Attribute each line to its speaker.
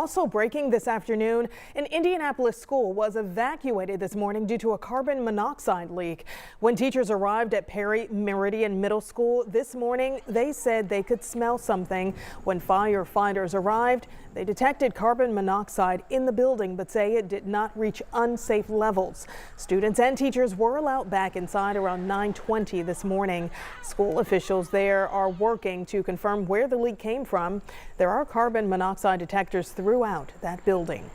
Speaker 1: Also breaking this afternoon, an Indianapolis school was evacuated this morning due to a carbon monoxide leak. When teachers arrived at Meridian Middle School this morning, they said they could smell something. When firefighters arrived, they detected carbon monoxide in the building, but say it did not reach unsafe levels. Students and teachers were allowed back inside around 9:20 this morning. School officials there are working to confirm where the leak came from. There are carbon monoxide detectors throughout that building.